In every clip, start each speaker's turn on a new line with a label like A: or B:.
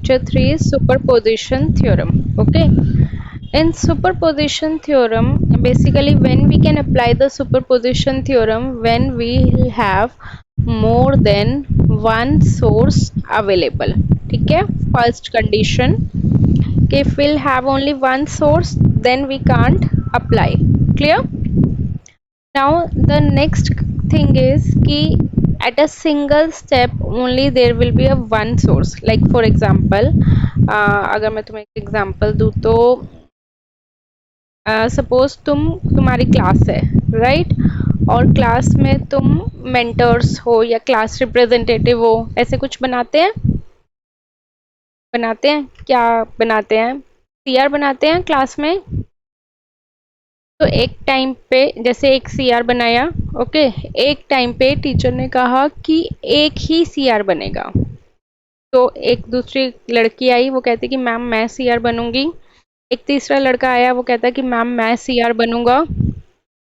A: lecture 3 is superposition theorem. Okay, in superposition theorem, basically when we can apply the superposition theorem when we have more than one source available. ठीक है, first condition कि if we'll have only one source then we can't apply. Clear? Now the next thing is कि at a single step only there will be a one source. Like for example, अगर मैं तुम्हें एक example दूँ तो suppose तुम्हारी class है, right, और क्लास में तुम मेंटर्स हो या क्लास रिप्रेजेंटेटिव हो, ऐसे कुछ बनाते हैं क्या बनाते हैं, सीआर बनाते हैं क्लास में। तो एक टाइम पे जैसे एक सीआर बनाया, ओके, एक टाइम पे टीचर ने कहा कि एक ही सीआर बनेगा। तो एक दूसरी लड़की आई, वो कहती कि मैम मैं सीआर बनूंगी। एक तीसरा लड़का आया, वो कहता कि मैम मैं सीआर बनूंगा।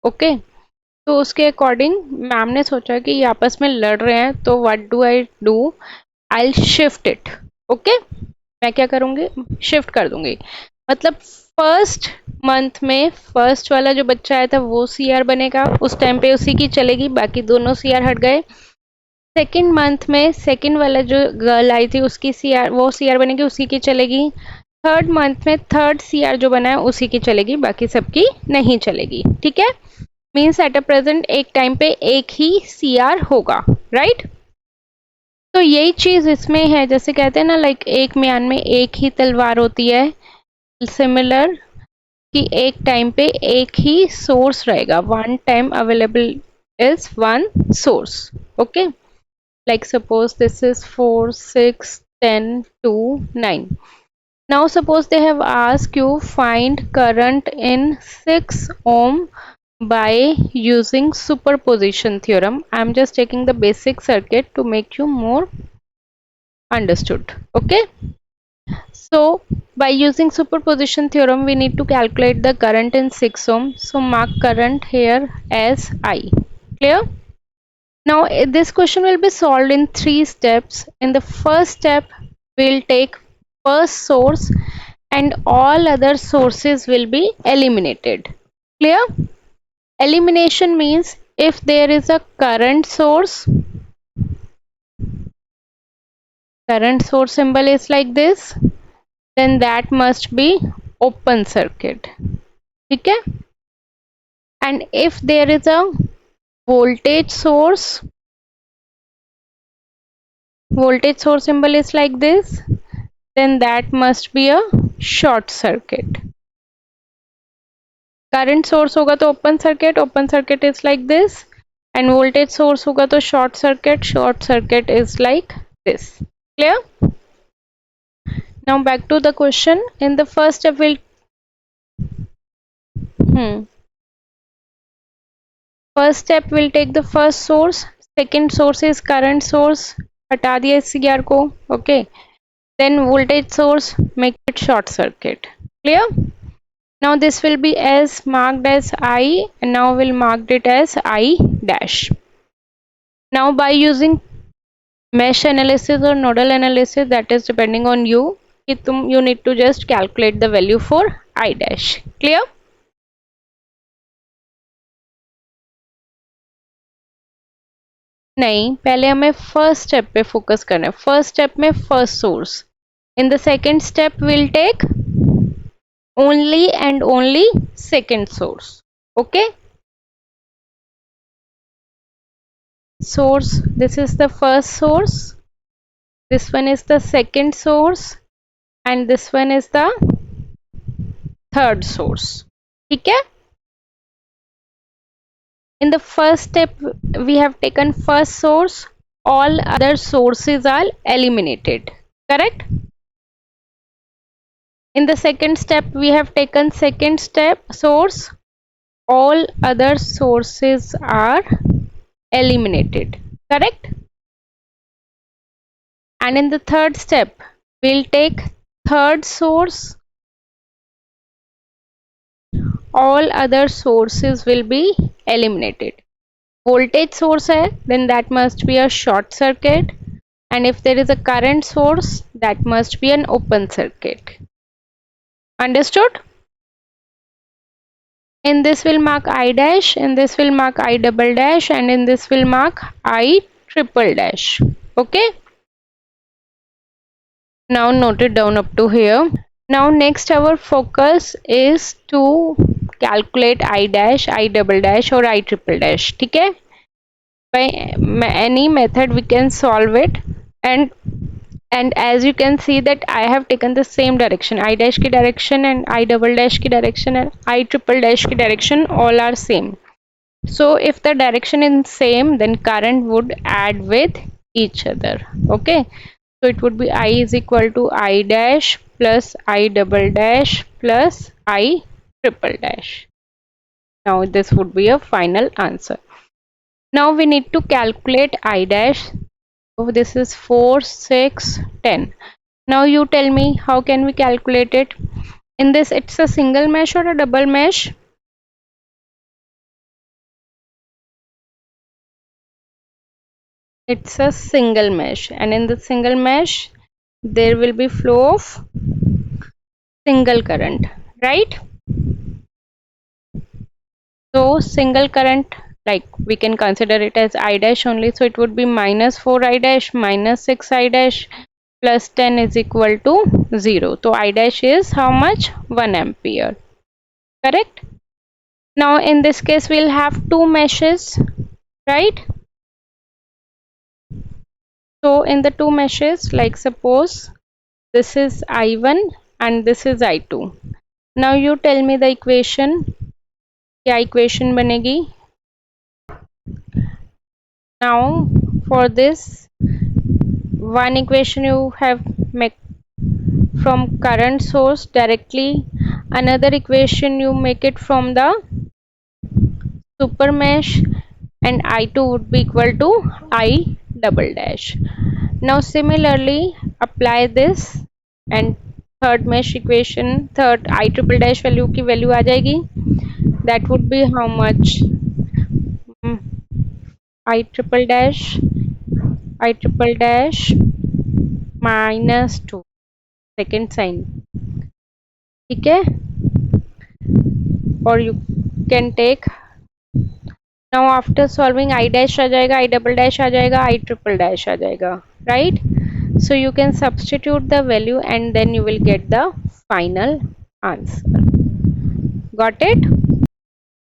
A: ओके, तो उसके अकॉर्डिंग मैम ने सोचा कि ये आपस में लड़ रहे हैं, तो what do I will shift it. Okay, मैं क्या करूंगी, शिफ्ट कर दूंगी। मतलब फर्स्ट मंथ में फर्स्ट वाला जो बच्चा आया था वो सीआर बनेगा, उस टाइम पे उसी की चलेगी, बाकी दोनों सीआर हट गए। सेकेंड मंथ में सेकेंड वाला जो गर्ल आई थी उसकी सीआर, वो सीआर बनेगी, उसी की चलेगी। थर्ड मंथ में थर्ड सीआर जो बना है उसी की चलेगी, बाकी सबकी नहीं चलेगी। ठीक है, मीन्स एट अ प्रेजेंट एक टाइम पे एक ही सीआर होगा, राइट। तो यही चीज इसमें है, जैसे कहते हैं ना, लाइक एक म्यान में एक ही तलवार होती है, सिमिलर कि एक टाइम पे एक ही सोर्स रहेगा, one time available is one source. Okay, like suppose this is 4 6 10 2 9. Now suppose they have asked you find current in 6 ohm by using superposition theorem. I am just taking the basic circuit to make you more understood. Okay, so by using superposition theorem we need to calculate the current in 6 ohm. So mark current here as I. Clear? Now this question will be solved in 3 steps. In the first step, we'll take first source and all other sources will be eliminated. Clear? Elimination means if there is a current source symbol is like this, then that must be open circuit. Okay? And if there is a voltage source symbol is like this, then that must be a short circuit. Current source होगा तो open circuit is like this, and voltage source होगा तो short circuit is like this. Clear? Now back to the question. In the first step we'll first step we'll take the first source, second source is current source, हटा दिया CR को, okay, then voltage source, make it short circuit. Clear? Now this will be as marked as I, and now we'll mark it as I dash. Now by using mesh analysis or nodal analysis, that is depending on you, you need to just calculate the value for I dash. Clear? नहीं, पहले हमें first step पे focus करना है। First step में first source, in the second step will take only and only second source. Okay, source, this is the first source, this one is the second source, and this one is the third source. ठीक है, in the first step we have taken first source, all other sources are eliminated, correct. In the second step we have taken second step source, all other sources are eliminated, correct. And in the third step we'll take third source, all other sources will be eliminated. Voltage source hai, then that must be a short circuit. and if there is a current source, that must be an open circuit. Understood? In this will mark I dash, in this will mark I double dash, and in this will mark I triple dash. Okay? Now note it down up to here. Now next our focus is to calculate I dash, I double dash or I triple dash. Okay? By any method we can solve it, and as you can see that I have taken the same direction, I dash ki direction and I double dash ki direction and I triple dash ki direction all are same. So if the direction is same, then current would add with each other. Okay, so it would be I is equal to I dash plus I double dash plus I triple dash. Now this would be a final answer. Now we need to calculate I dash. So this is 4, 6, 10. Now you tell me, how can we calculate it? In this, it's a single mesh or a double mesh? It's a single mesh, and in the single mesh there will be flow of single current, right? So single current, like we can consider it as I dash only, so it would be minus 4 I dash minus 6 I dash plus 10 is equal to 0. So I dash is how much? 1 ampere, correct? Now in this case we'll have two meshes, right? So in the two meshes, like suppose this is I1 and this is I2. Now you tell me the equation. क्या equation बनेगी? Now for this one equation you have make from current source directly, another equation you make it from the super mesh, and I2 would be equal to I double dash. Now similarly apply this, and third mesh equation, third I triple dash value की value आ जाएगी. That would be how much? I triple dash minus 2, second sign. ठीक है? Or you can take, now after solving I dash आ जाएगा, I double dash आ जाएगा, I triple dash आ जाएगा, right? So you can substitute the value and then you will get the final answer. Got it?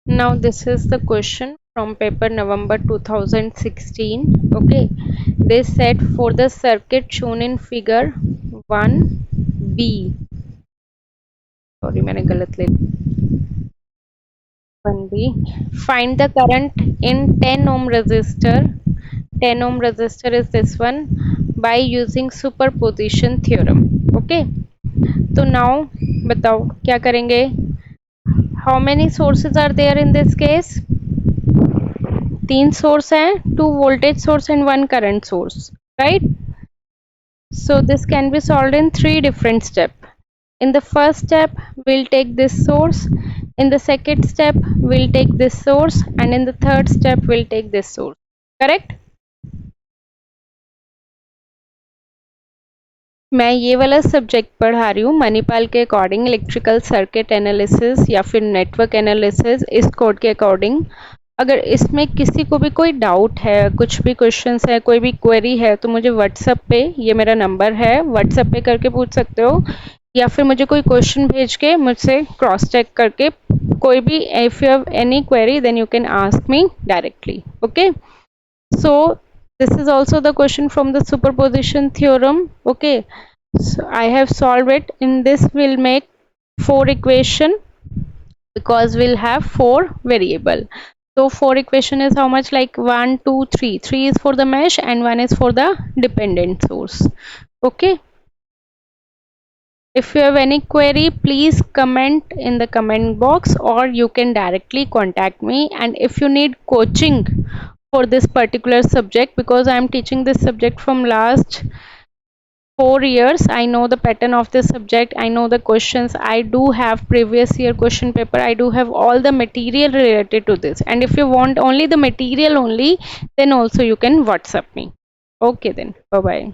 A: Now this is the question from paper November 2016. Okay, they said for the circuit shown in figure 1b, sorry मैंने गलत ले 1b, find the current in 10 ohm resistor. 10 ohm resistor is this one, by using superposition theorem. Okay, तो now बताओ क्या करेंगे? How many sources are there in this case? 3 source हैं, 2 voltage source and 1 current source, right? So this can be solved in 3 different steps. In the first step we'll take this source, in the second step we'll take this source, and in the third step we'll take this source, correct? मैं ये वाला subject पढ़ा रही हूँ मणिपाल के according, electrical circuit analysis या फिर network analysis, इस कोड के अकॉर्डिंग. अगर इसमें किसी को भी कोई डाउट है, कुछ भी क्वेश्चंस है, कोई भी क्वेरी है, तो मुझे व्हाट्सएप पे, ये मेरा नंबर है, व्हाट्सएप पे करके पूछ सकते हो, या फिर मुझे कोई क्वेश्चन भेज के मुझसे क्रॉस चेक करके कोई भी, if you have any query then you can ask me directly. Okay, so this is also the question from the superposition theorem. Okay, so I have solved it. In this we'll make 4 equation because we'll have 4 variable. So 4 equation is how much? Like 1 2 3. 3 is for the mesh and 1 is for the dependent source. Okay, if you have any query, please comment in the comment box, or you can directly contact me. And if you need coaching for this particular subject, because I am teaching this subject from last 4 years, I know the pattern of this subject, I know the questions, I do have previous year question paper, I do have all the material related to this. And if you want only the material only, then also you can WhatsApp me. Okay then, bye bye.